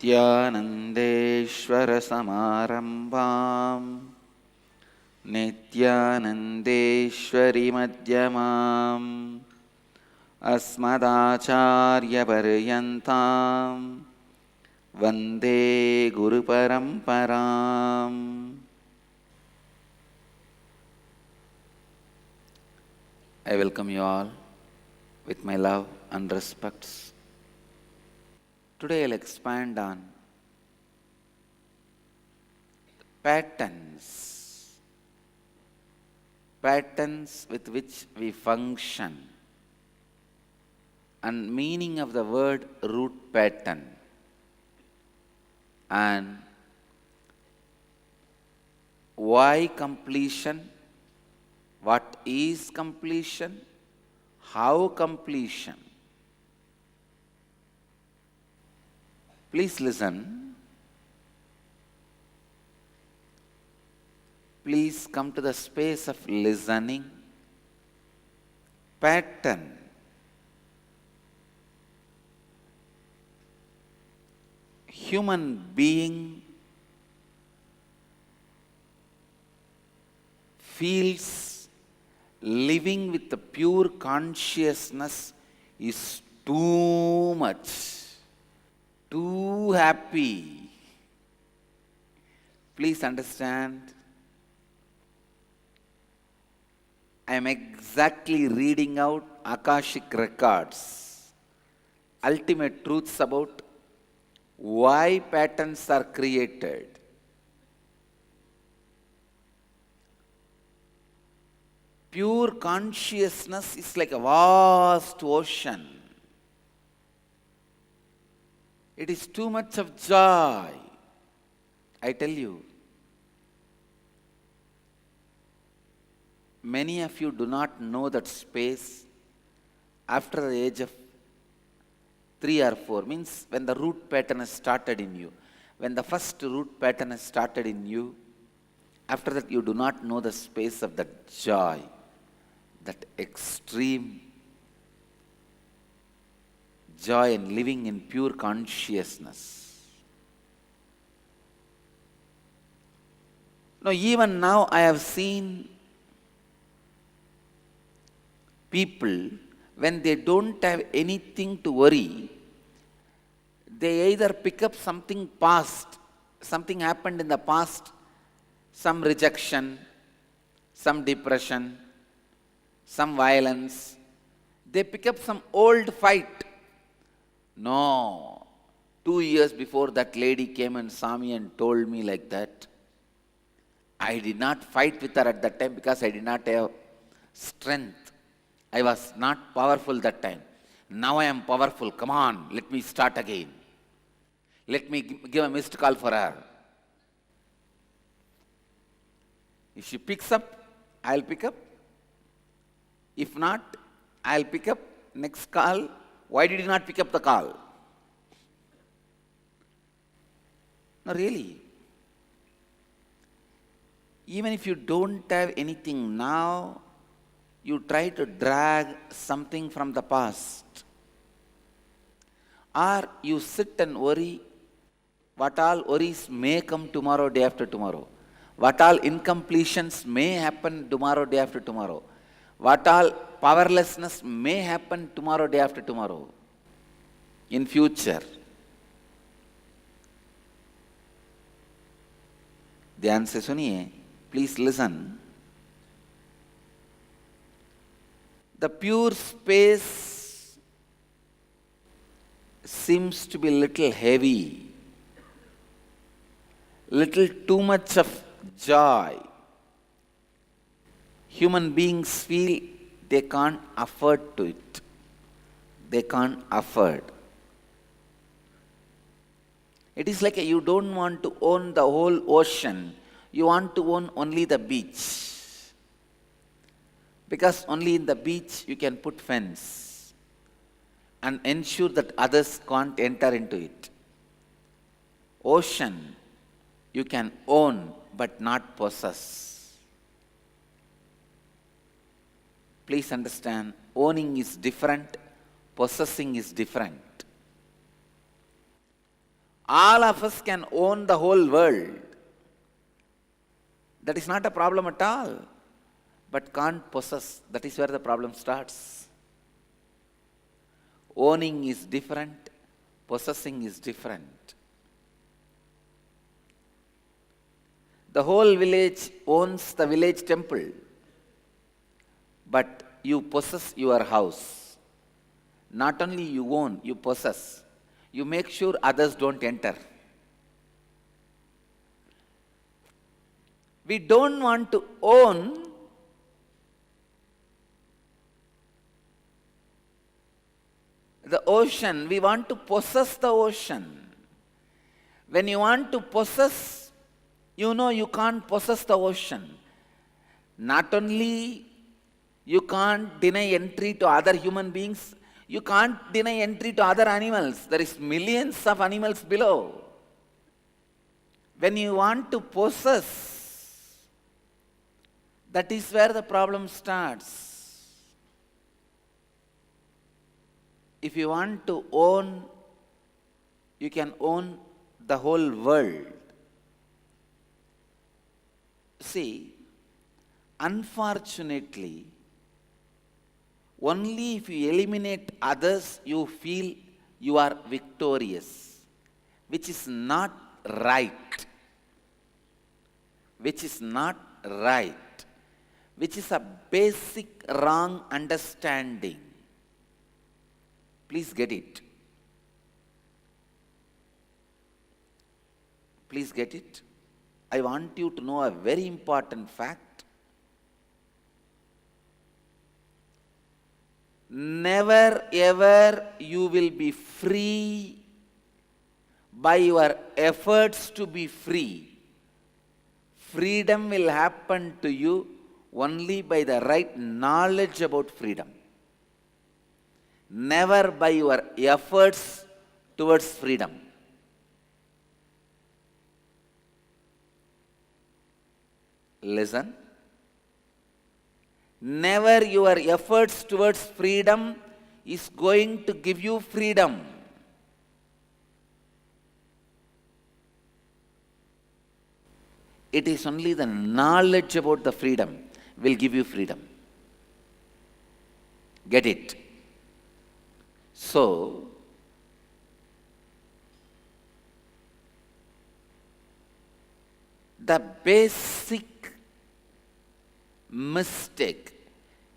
नित्यानन्देश्वरसमारम्भां नित्यानन्देश्वरिमध्यमाम् अस्मदाचार्यपर्यन्तां वन्दे गुरुपरम्पराम्. I welcome you all with my love and respects. Today I'll expand on patterns with which we function, and meaning of the word root pattern, and why completion, what is completion, how completion. Please listen. Please come to the space of listening. Pattern. Human being feels living with the pure consciousness is too much, too happy. Please understand, I am exactly reading out Akashic records, ultimate truths about why patterns are created. Pure consciousness is like a vast ocean. It is too much of joy. I tell you, many of you do not know that space after the age of 3 or 4, means when the root pattern has started in you. When the first root pattern has started in you, after that you do not know the space of that joy, that extreme joy in living in pure consciousness. Now, even now I have seen people, when they don't have anything to worry, they either pick up something past, something happened in the past, some rejection, some depression, some violence. They pick up some old fight. No, 2 years before that lady came and saw me and told me like that. I did not fight with her at that time because I did not have strength. I was not powerful that time. Now I am powerful. Come on, let me start again. Let me give a missed call for her. If she picks up, I'll pick up. If not, I'll pick up next call. Why did you not pick up the call? No, really. Even if you don't have anything now, you try to drag something from the past. Or you sit and worry what all worries may come tomorrow, day after tomorrow. What all incompletions may happen tomorrow, day after tomorrow. What all powerlessness may happen tomorrow, day after tomorrow. In future. ध्यान से सुनिए. Please listen. The pure space seems to be little heavy, little too much of joy. Human beings feel they can't afford to it. They can't afford. It is like you don't want to own the whole ocean. You want to own only the beach. Because only in the beach you can put fence and ensure that others can't enter into it. Ocean you can own but not possess. Please understand, owning is different, possessing is different. All of us can own the whole world. That is not a problem at all. But can't possess. That is where the problem starts. Owning is different. Possessing is different. The whole village owns the village temple. But you possess your house. Not only you own, you possess. You make sure others don't enter. We don't want to own the ocean, we want to possess the ocean. When you want to possess, you know you can't possess the ocean. Not only you can't deny entry to other human beings, you can't deny entry to other animals. There is millions of animals below. When you want to possess, that is where the problem starts. If you want to own, you can own the whole world. See, unfortunately, only if you eliminate others, you feel you are victorious, which is not right. Which is not right. Which is a basic wrong understanding. Please get it. Please get it. I want you to know a very important fact. Never ever you will be free by your efforts to be free. Freedom will happen to you only by the right knowledge about freedom. Never by your efforts towards freedom. Listen. Never your efforts towards freedom is going to give you freedom. It is only the knowledge about the freedom will give you freedom. Get it? So, the basic mistake,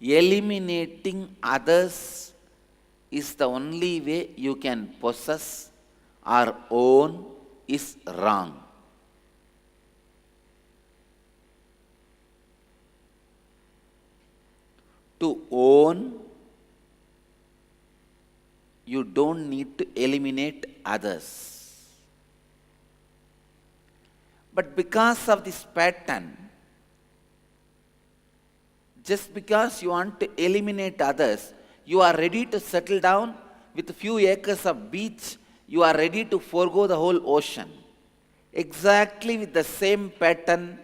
eliminating others, is the only way you can possess or own, is wrong. To own, you don't need to eliminate others. But because of this pattern, just because you want to eliminate others, you are ready to settle down with a few acres of beach, you are ready to forego the whole ocean. Exactly with the same pattern,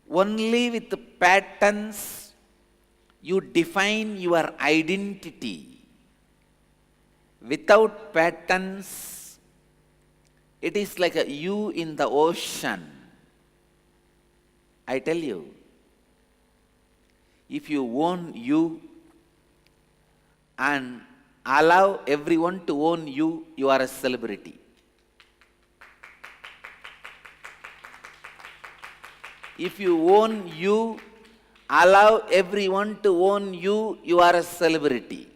only with the patterns you define your identity. Without patterns, it is like a you in the ocean. I tell you, if you own you and allow everyone to own you, you are a celebrity. If you own you, allow everyone to own you, you are a celebrity.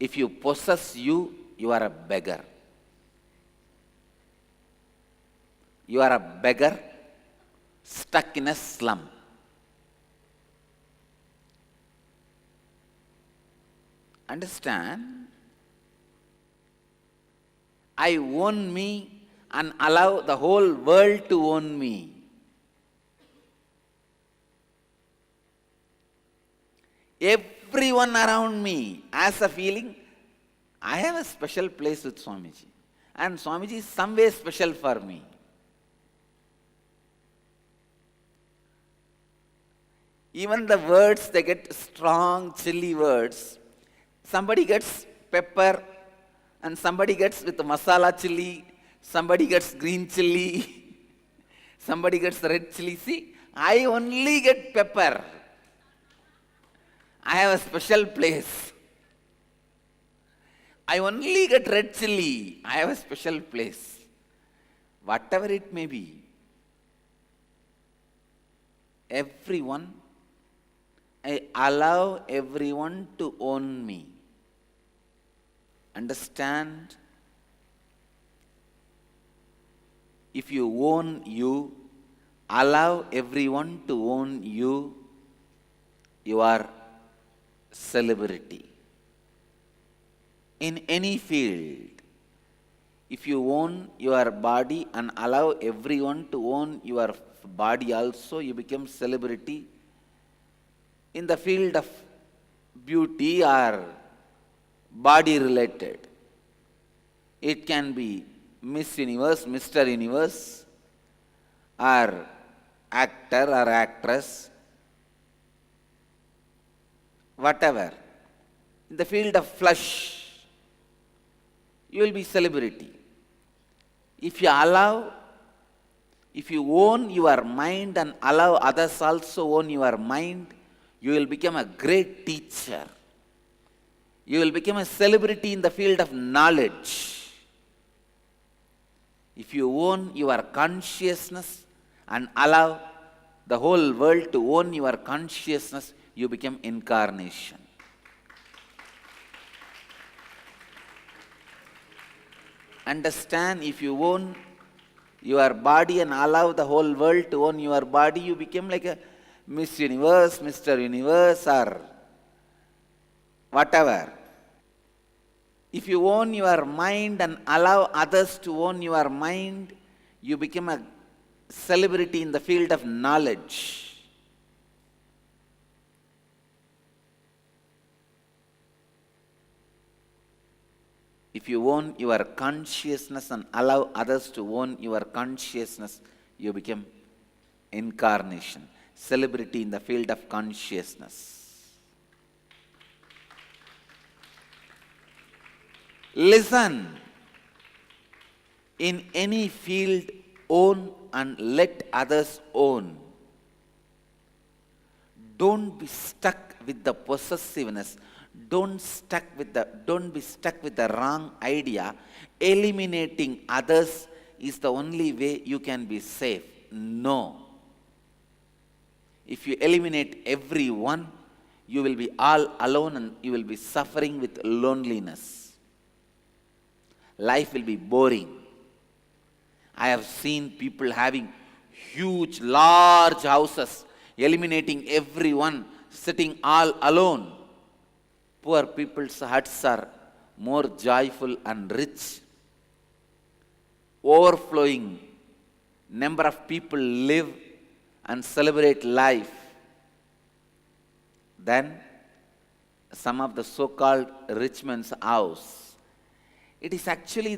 If you possess you, you are a beggar. You are a beggar stuck in a slum. Understand? I own me and allow the whole world to own me. Everyone around me has a feeling, I have a special place with Swamiji. And Swamiji is some way special for me. Even the words, they get strong, chilly words. Somebody gets pepper And somebody gets with masala chili, somebody gets green chili, somebody gets red chili. See, I only get pepper. I have a special place. I only get red chili. I have a special place. Whatever it may be, everyone, I allow everyone to own me. Understand? If you own you, allow everyone to own you, you are celebrity. In any field, if you own your body and allow everyone to own your body also, you become celebrity. In the field of beauty or body related, it can be Miss Universe, Mr. Universe, or actor or actress, whatever. In the field of flesh, you will be celebrity. If you allow, if you own your mind and allow others also own your mind, you will become a great teacher. You will become a celebrity in the field of knowledge. If you own your consciousness and allow the whole world to own your consciousness, you become incarnation. Understand, if you own your body and allow the whole world to own your body, you become like a Miss Universe, Mr. Universe, or whatever. If you own your mind and allow others to own your mind, you become a celebrity in the field of knowledge. If you own your consciousness and allow others to own your consciousness, you become incarnation, celebrity in the field of consciousness. Listen, in any field, own and let others own. Don't be stuck with the possessiveness. Don't be stuck with the wrong idea. Eliminating others is the only way you can be safe. No. If you eliminate everyone, you will be all alone and you will be suffering with loneliness. Life will be boring. I have seen people having huge, large houses, eliminating everyone, sitting all alone. Poor people's hearts are more joyful and rich. Overflowing number of people live and celebrate life than some of the so-called rich man's house. It is actually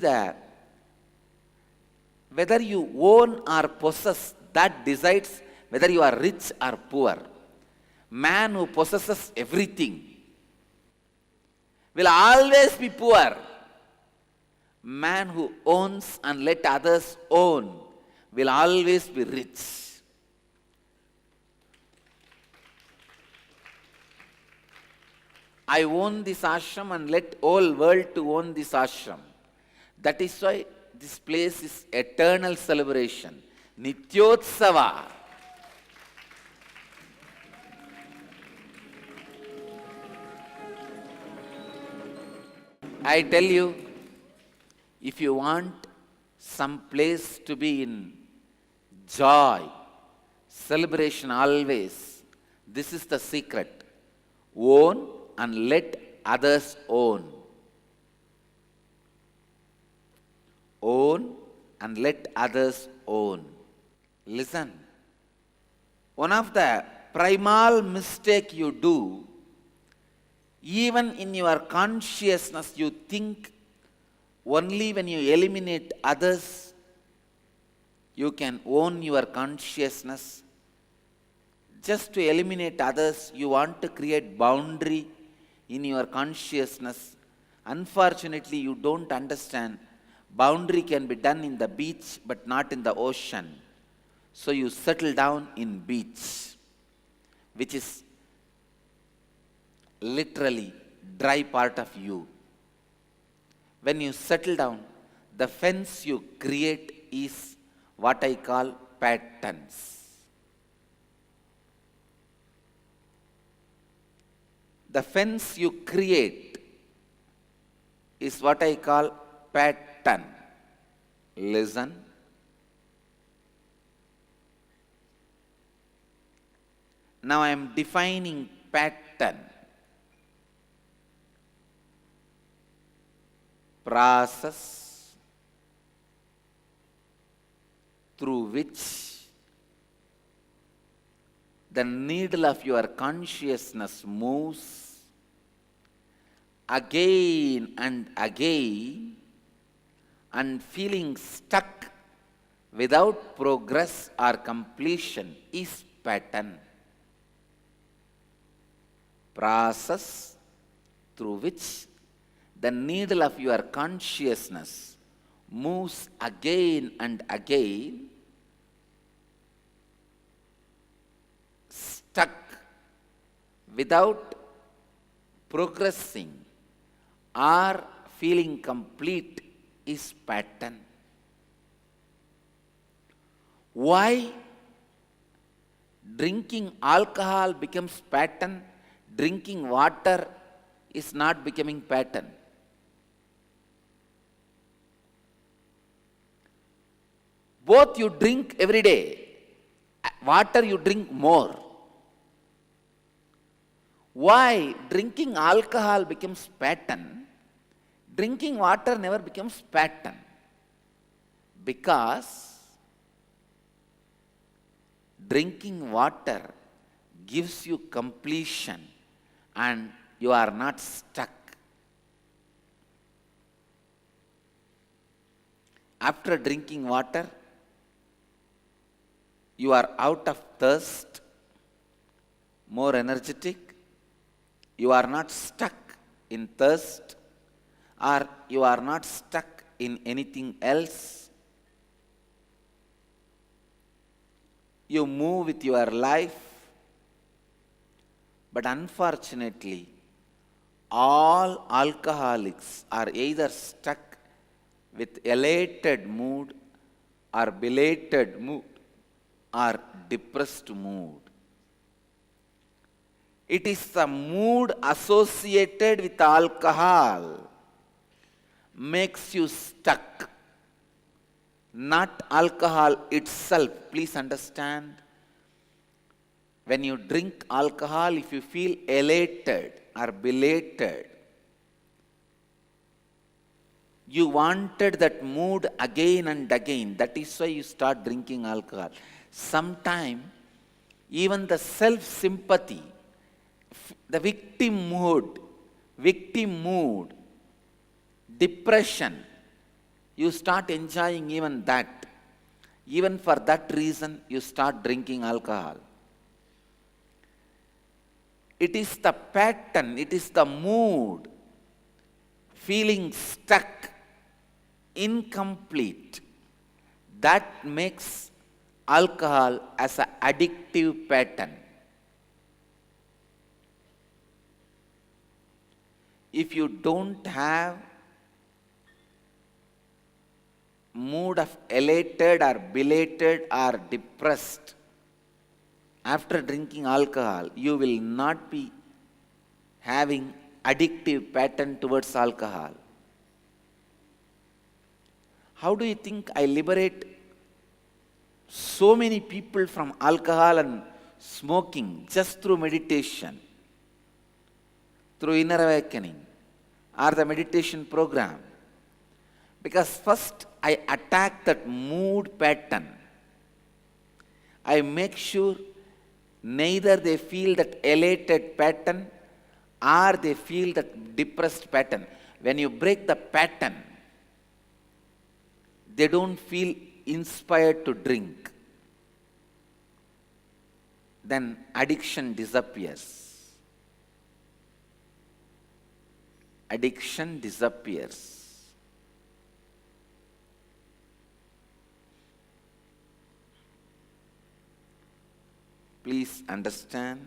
whether you own or possess, that decides whether you are rich or poor. Man who possesses everything will always be poor. Man who owns and let others own will always be rich. I own this ashram and let all world to own this ashram. That is why this place is eternal celebration. Nityotsava. I tell you, if you want some place to be in joy, celebration always, this is the secret. Own and let others own. Own and let others own. Listen. One of the primal mistake you do, even in your consciousness, you think only when you eliminate others, you can own your consciousness. Just to eliminate others, you want to create boundary in your consciousness Unfortunately, you don't understand boundary can be done in the beach but not in the ocean. So you settle down in beach, which is literally dry part of you. When you settle down, the fence you create is what I call patterns. The fence you create is what I call pattern. Listen. Now I am defining pattern. Process through which the needle of your consciousness moves again and again, and feeling stuck without progress or completion is pattern. Process through which the needle of your consciousness moves again and again, stuck without progressing or feeling complete is pattern. Why drinking alcohol becomes pattern, drinking water is not becoming pattern? Both you drink every day, water you drink more. Why drinking alcohol becomes pattern, drinking water never becomes pattern? Because drinking water gives you completion and you are not stuck. After drinking water, you are out of thirst, more energetic. You are not stuck in thirst, or you are not stuck in anything else. You move with your life, but unfortunately, all alcoholics are either stuck with elated mood or belated mood or depressed mood. It is the mood associated with alcohol makes you stuck, not alcohol itself. Please understand, when you drink alcohol, if you feel elated or belated, you wanted that mood again and again. That is why you start drinking alcohol. Sometimes even the self-sympathy, the victim mood, depression, you start enjoying even that. Even for that reason, you start drinking alcohol. It is the pattern, it is the mood, feeling stuck, incomplete, that makes alcohol as an addictive pattern. If you don't have mood of elated or belated or depressed after drinking alcohol, you will not be having addictive pattern towards alcohol. How do you think I liberate so many people from alcohol and smoking? Just through meditation, through inner awakening, or the meditation program. Because first I attack that mood pattern. I make sure neither they feel that elated pattern or they feel that depressed pattern. When you break the pattern, they don't feel inspired to drink. Then addiction disappears. addiction disappears. Please understand,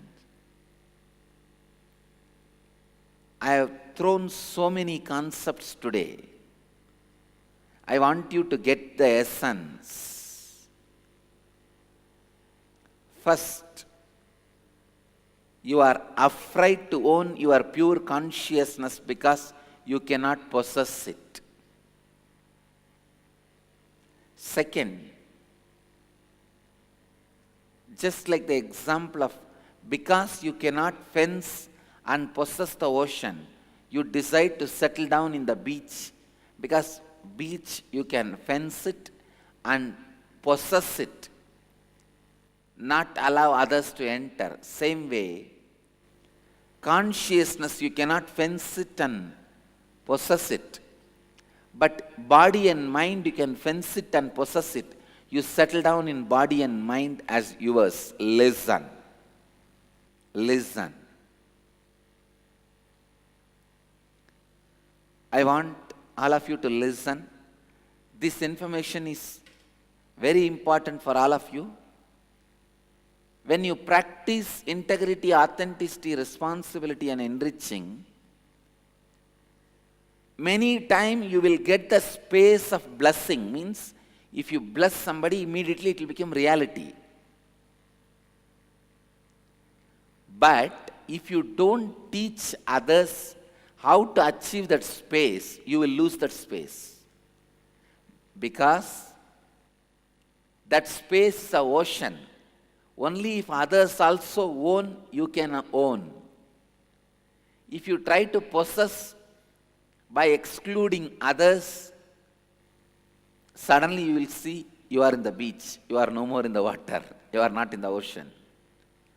I have thrown so many concepts today. I want you to get the essence. First, you are afraid to own your pure consciousness because you cannot possess it. Second, just like the example of because you cannot fence and possess the ocean, you decide to settle down in the beach because beach you can fence it and possess it, not allow others to enter. Same way, consciousness you cannot fence it and possess it, but body and mind you can fence it and possess it. You settle down in body and mind as yours. Listen. Listen. I want all of you to listen. This information is very important for all of you. When you practice integrity, authenticity, responsibility and enriching, many times you will get the space of blessing. Means if you bless somebody, immediately it will become reality. But if you don't teach others how to achieve that space, you will lose that space. Because that space is an ocean. Only if others also own, you can own. If you try to possess by excluding others, suddenly you will see you are in the beach. You are no more in the water. You are not in the ocean.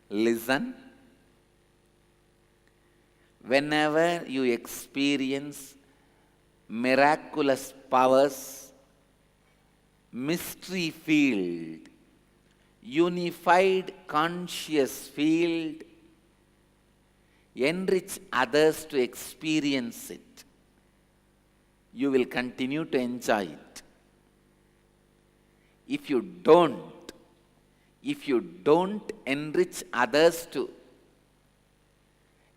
Listen. Whenever you experience miraculous powers, mystery field, unified conscious field, enrich others to experience it, you will continue to enjoy it. If you don't enrich others to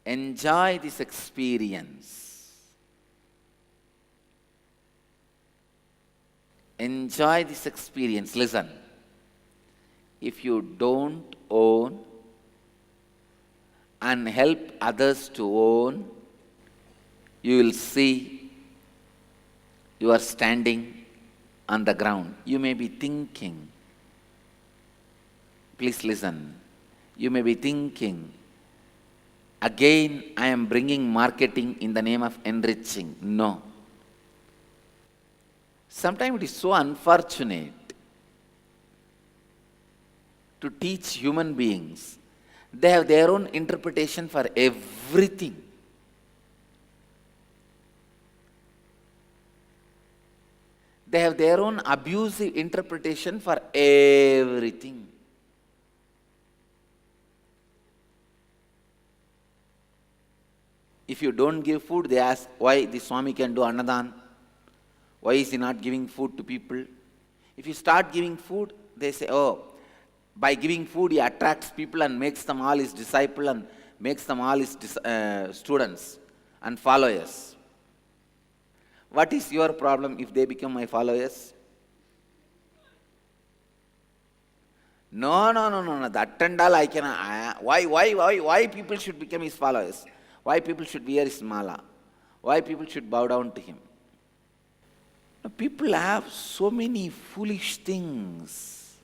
enjoy this experience, listen. If you don't own and help others to own, you will see you are standing on the ground. You may be thinking, please listen, you may be thinking, again I am bringing marketing in the name of enriching. No. Sometimes it is so unfortunate to teach human beings. They have their own interpretation for everything. They have their own abusive interpretation for everything. If you don't give food, they ask why the Swami can do Annadan. Why is he not giving food to people? If you start giving food, they say, oh, by giving food he attracts people and makes them all his disciples and makes them all his students and followers. What is your problem if they become my followers? No. That and all I cannot. Why people should become his followers? Why people should wear his mala? Why people should bow down to him? People have so many foolish things.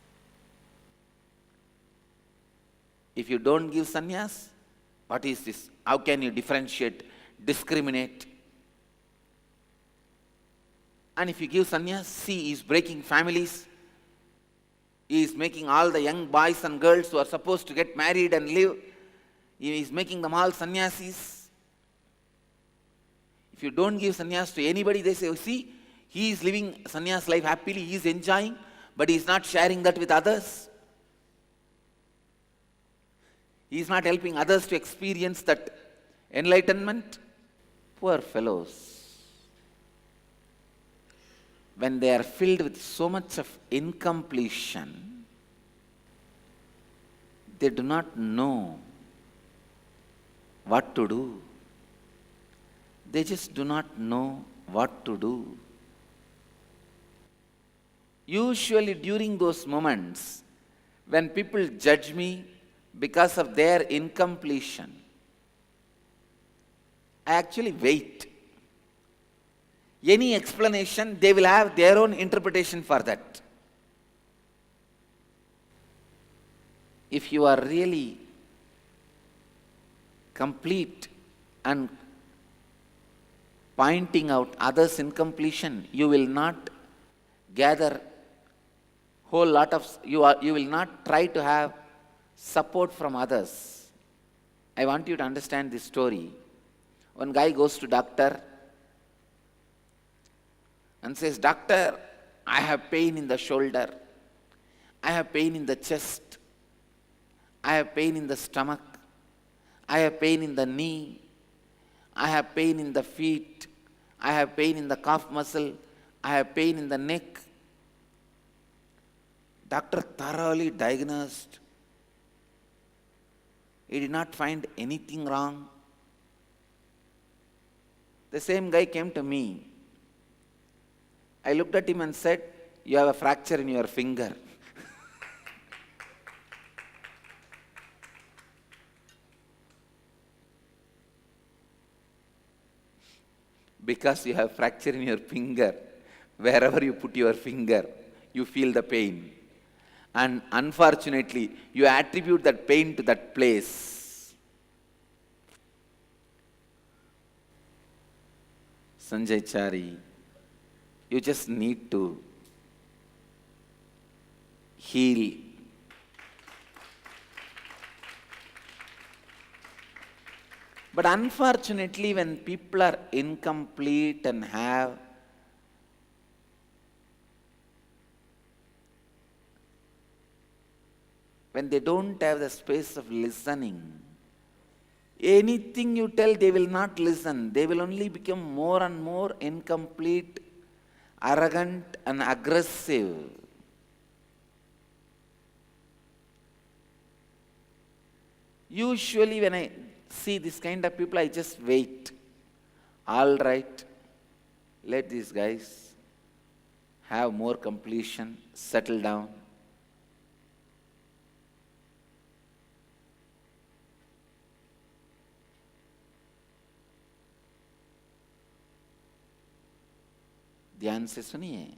If you don't give sannyas, what is this? How can you differentiate, discriminate? And if you give sannyas, see, he is breaking families. He is making all the young boys and girls who are supposed to get married and live, he is making them all sannyasis. If you don't give sannyas to anybody, they say, oh, see, he is living sannyas life happily, he is enjoying, but he is not sharing that with others. He is not helping others to experience that enlightenment. Poor fellows, when they are filled with so much of incompletion, they do not know what to do. They just do not know what to do. Usually during those moments, when people judge me because of their incompletion, I actually wait. Any explanation, they will have their own interpretation for that. If you are really complete and pointing out others' incompletion, you will not gather whole lot of, you will not try to have support from others. I want you to understand this story. One guy goes to doctor and says, "Doctor, I have pain in the shoulder, I have pain in the chest, I have pain in the stomach, I have pain in the knee, I have pain in the feet, I have pain in the calf muscle, I have pain in the neck." Doctor thoroughly diagnosed. He did not find anything wrong. The same guy came to me. I looked at him and said, "You have a fracture in your finger." Because you have fracture in your finger, wherever you put your finger, you feel the pain. And unfortunately, you attribute that pain to that place. Sanjay Chari, you just need to heal. But unfortunately, when people are incomplete and have when they don't have the space of listening, anything you tell, they will not listen. They will only become more and more incomplete, arrogant, and aggressive. Usually, when I see this kind of people, I just wait. All right, let these guys have more completion, settle down. ध्यान से सुनिए.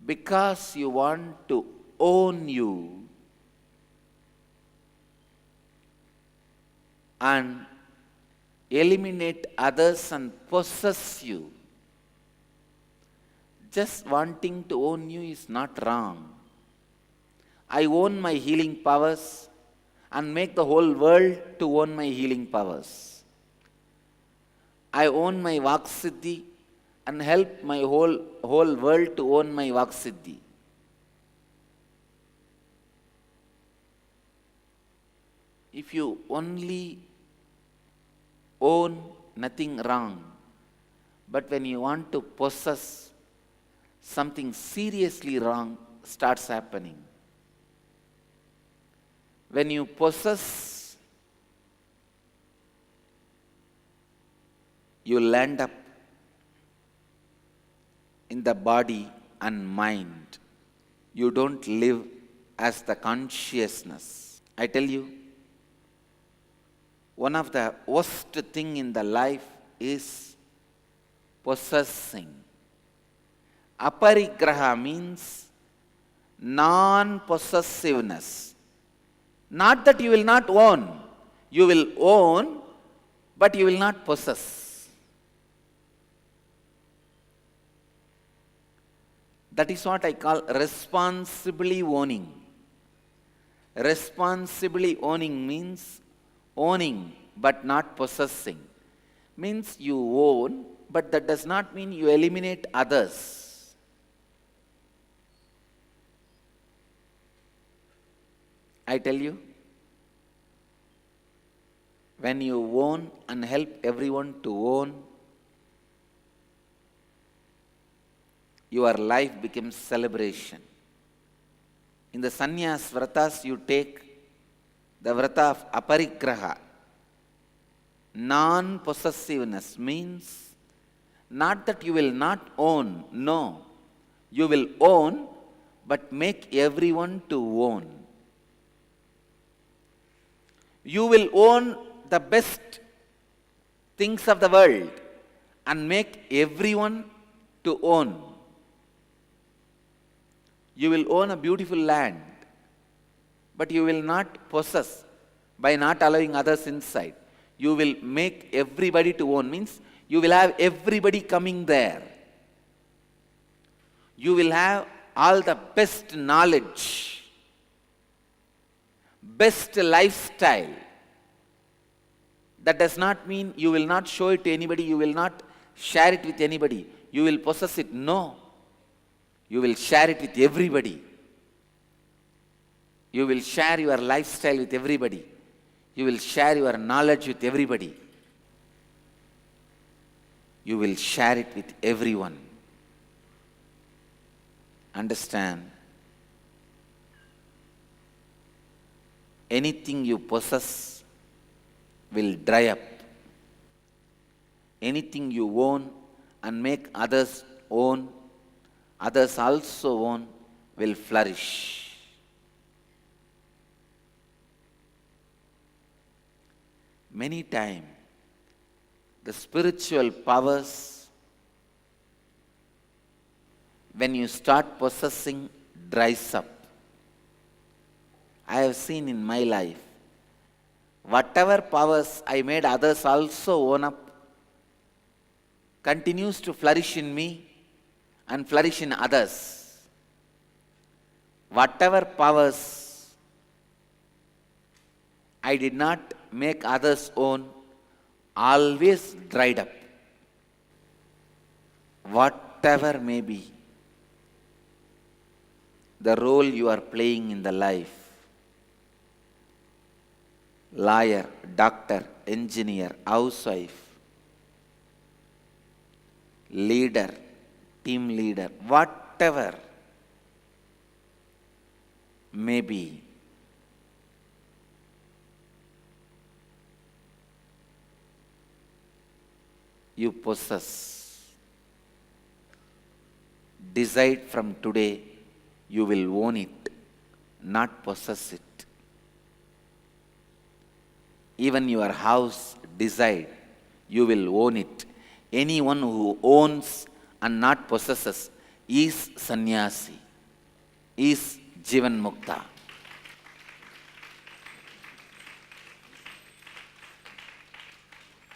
Because you want to own you and eliminate others and possess you. Just wanting to own you is not wrong. I own my healing powers and make the whole world to own my healing powers. I own my Vaksiddhi and help my whole world to own my Vaksiddhi. If you only own, nothing wrong. But when you want to possess, something seriously wrong starts happening. When you possess, you land up in the body and mind. You don't live as the consciousness. I tell you, one of the worst thing in the life is possessing. Aparigraha means non-possessiveness. Not that you will not own. You will own, but you will not possess. That is what I call responsibly owning. Responsibly owning means owning but not possessing. Means you own, but that does not mean you eliminate others. I tell you, When you own and help everyone to own, your life becomes celebration. In the sannyas vratas, you take the vrata of aparigraha. Non-possessiveness means not that you will not own, no. You will own, but make everyone to own. You will own the best things of the world and make everyone to own. You will own a beautiful land, but you will not possess by not allowing others inside. You will make everybody to own, means you will have everybody coming there. You will have all the best knowledge, best lifestyle. That does not mean you will not show it to anybody, you will not share it with anybody, you will possess it. No. You will share it with everybody. You will share your lifestyle with everybody. You will share your knowledge with everybody. You will share it with everyone. Understand? Anything you possess will dry up. Anything you own and make others own, others also own, will flourish. Many times, the spiritual powers, when you start possessing, dries up. I have seen in my life, whatever powers I made others also own up, continues to flourish in me and flourish in others. Whatever powers I did not make others own, always dried up. Whatever may be the role you are playing in the life, lawyer, doctor, engineer, housewife, leader, team leader, whatever may be, you possess. Decide from today, you will own it, not possess it. Even your house, decide, you will own it. Anyone who owns and not possesses is sannyasi, is jivan mukta.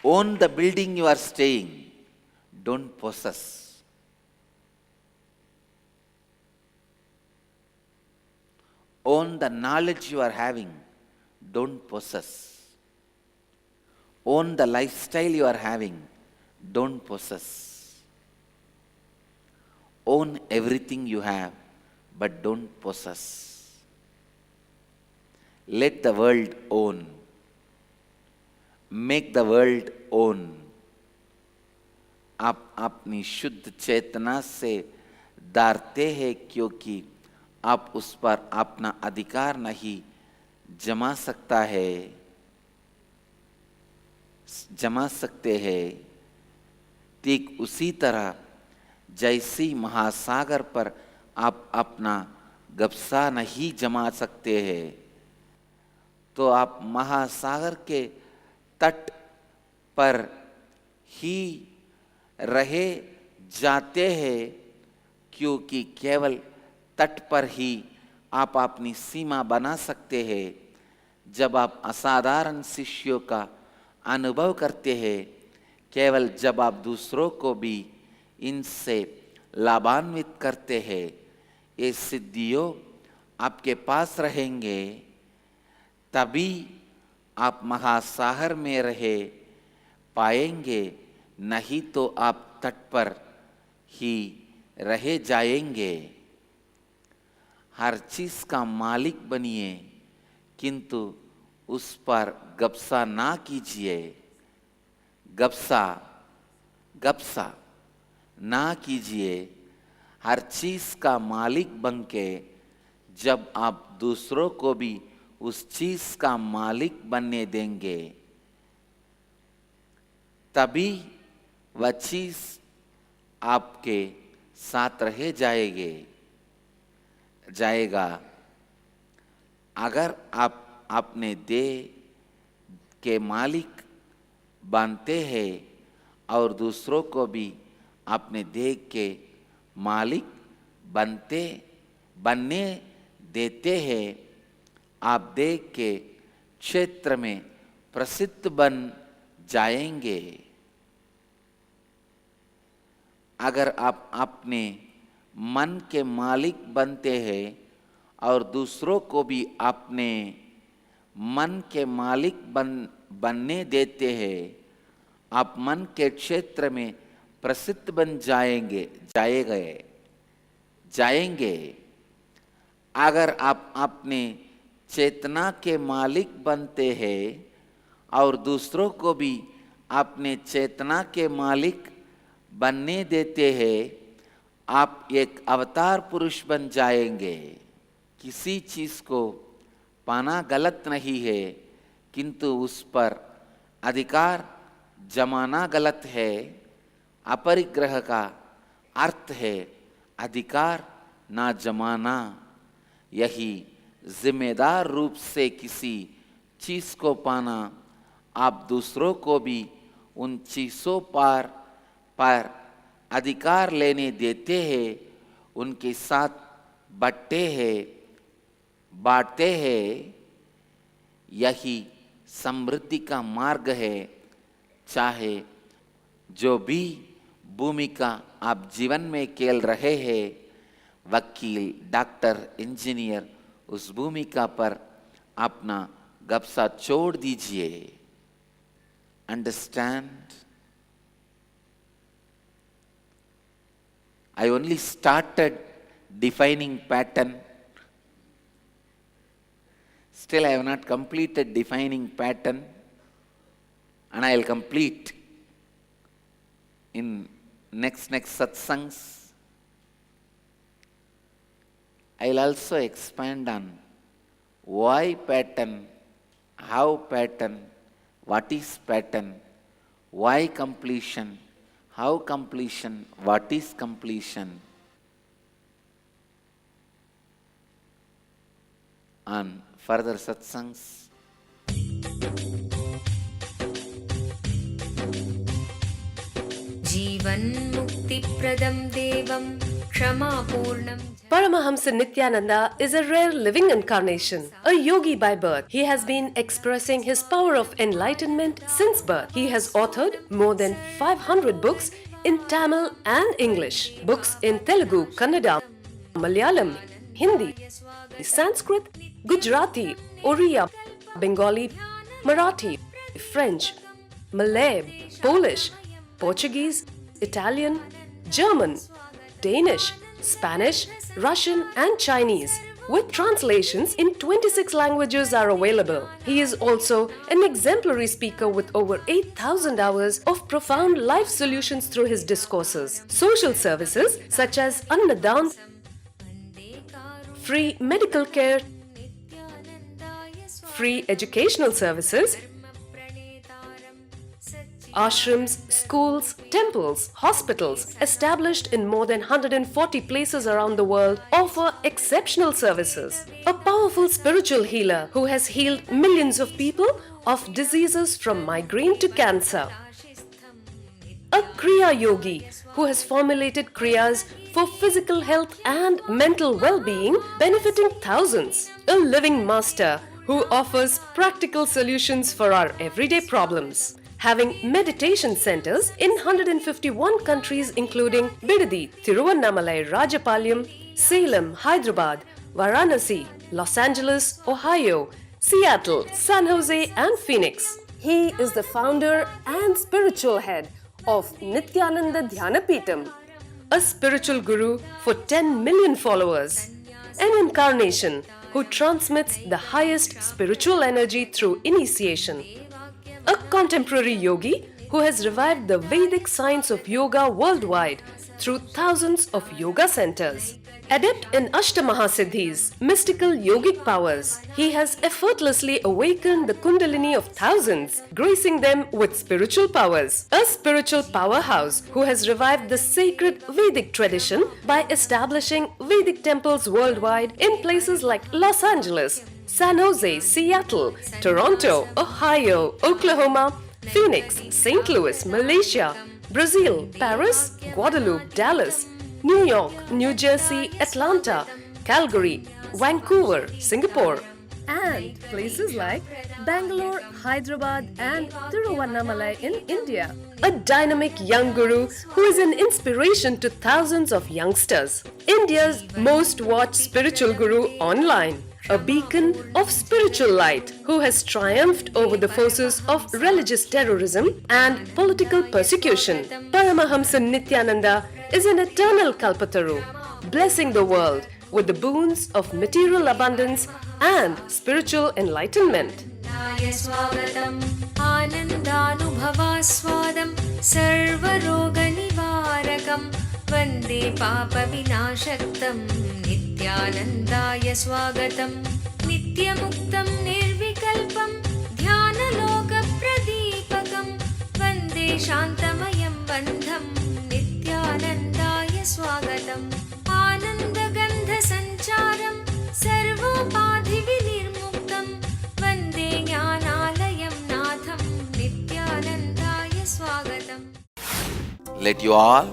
Own the building you are staying, don't possess. Own the knowledge you are having, don't possess. Own the lifestyle you are having, don't possess. Own everything you have, but don't possess. Let the world own. Make the world own. आप अपनी शुद्ध चेतना से डारते हैं क्योंकि आप उस पर अपना अधिकार नहीं जमा सकते हैं। ठीक उसी तरह जैसी महासागर पर आप अपना गबसा नहीं जमा सकते हैं, तो आप महासागर के तट पर ही रहे जाते हैं, क्योंकि केवल तट पर ही आप अपनी सीमा बना सकते हैं। जब आप असाधारण शिष्यों का अनुभव करते हैं, केवल जब आप दूसरों को भी इनसे लाभान्वित करते हैं, ये सिद्धियों आपके पास रहेंगे, तभी आप महासागर में रहे पाएंगे, नहीं तो आप तट पर ही रह जाएंगे। हर चीज का मालिक बनिए, किंतु उस पर गप्सा ना कीजिए, गप्सा गप्सा ना कीजिए। हर चीज का मालिक बन के जब आप दूसरों को भी उस चीज का मालिक बनने देंगे, तभी वह चीज आपके साथ रह जाएगा। अगर आप अपने देह के मालिक बनते हैं और दूसरों को भी अपने देह के मालिक बनने देते हैं, आप देह के क्षेत्र में प्रसिद्ध बन जाएंगे। अगर आप अपने मन के मालिक बनते हैं और दूसरों को भी अपने मन के मालिक बनने देते हैं, आप मन के क्षेत्र में प्रसिद्ध बन जाएंगे। अगर आप अपने चेतना के मालिक बनते हैं और दूसरों को भी अपने चेतना के मालिक बनने देते हैं, आप एक अवतार पुरुष बन जाएंगे। किसी चीज को पाना गलत नहीं है, किंतु उस पर अधिकार जमाना गलत है। अपरिग्रह का अर्थ है अधिकार ना जमाना। यही जिम्मेदार रूप से किसी चीज को पाना, आप दूसरों को भी उन चीजों पर अधिकार लेने देते हैं, उनके साथ बांटते हैं। यही समृद्धि का मार्ग है। चाहे जो भी भूमिका आप जीवन में खेल रहे हैं, वकील, डॉक्टर, इंजीनियर, उस भूमिका पर अपना गप्सा छोड़ दीजिए। Understand? I only started defining pattern. Still I have not completed defining pattern, and I will complete in next satsangs. I will also expand on why pattern, how pattern, what is pattern, why completion, how completion, what is completion, on further satsangs. जीवन मुक्ति प्रदम देवम क्षमापूर्णम। Paramahamsa Nithyananda is a rare living incarnation, a yogi by birth. He has been expressing his power of enlightenment since birth. He has authored more than 500 books in Tamil and English, books in Telugu, Kannada, Malayalam, Hindi, Sanskrit, Gujarati, Oriya, Bengali, Marathi, French, Malay, Polish, Portuguese, Italian, German, Danish, Spanish, Russian and Chinese, with translations in 26 languages are available. He is also an exemplary speaker with over 8,000 hours of profound life solutions through his discourses. Social services such as Annadan, free medical care, free educational services, ashrams, schools, temples, hospitals established in more than 140 places around the world offer exceptional services. A powerful spiritual healer who has healed millions of people of diseases from migraine to cancer. A Kriya Yogi who has formulated Kriyas for physical health and mental well-being, benefiting thousands. A living master who offers practical solutions for our everyday problems. Having meditation centers in 151 countries including Bidadi, Tiruvannamalai, Rajapalyam, Salem, Hyderabad, Varanasi, Los Angeles, Ohio, Seattle, San Jose and Phoenix. He is the founder and spiritual head of Nithyananda Dhyanapitham, a spiritual guru for 10 million followers, an incarnation who transmits the highest spiritual energy through initiation. A contemporary yogi who has revived the Vedic science of yoga worldwide through thousands of yoga centers. Adept in Ashtamahasiddhis, mystical yogic powers, he has effortlessly awakened the Kundalini of thousands, gracing them with spiritual powers. A spiritual powerhouse who has revived the sacred Vedic tradition by establishing Vedic temples worldwide in places like Los Angeles, San Jose, Seattle, Toronto, Ohio, Oklahoma, Phoenix, St. Louis, Malaysia, Brazil, Paris, Guadeloupe, Dallas, New York, New Jersey, Atlanta, Calgary, Vancouver, Singapore, and places like Bangalore, Hyderabad, and Tiruvannamalai in India. A dynamic young guru who is an inspiration to thousands of youngsters. India's most watched spiritual guru online. A beacon of spiritual light who has triumphed over the forces of religious terrorism and political persecution. Paramahamsa Nithyananda is an eternal Kalpataru, blessing the world with the boons of material abundance and spiritual enlightenment. आनन्दानुभवास्वादं सर्वरोगनिवारकं वन्दे पापविनाशक्तं नित्यानन्दाय स्वागतं नित्यमुक्तं निर्विकल्पं ध्यानलोकप्रदीपकं वन्दे शान्तमयं बन्धं नित्यानन्दाय स्वागतम् आनन्दगन्धसञ्चारं सर्वोपाधिविनिर्मुक्तं वन्दे ज्ञानालयं नाथं नित्यानन्दाय स्वागतम्. Let you all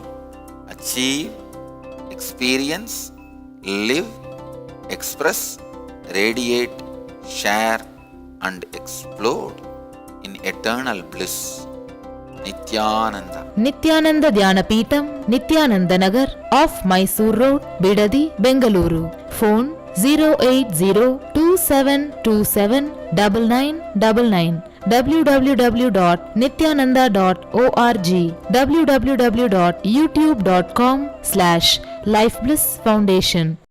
achieve, experience, live, express, radiate, share and explode in eternal bliss. Nithyananda. Nithyananda Dhyanapitham, Nithyananda Nagar, off Mysore Road, Bidadi, Bengaluru. Phone 08027279999. www.nithyananda.org. www.youtube.com/lifeblissfoundation.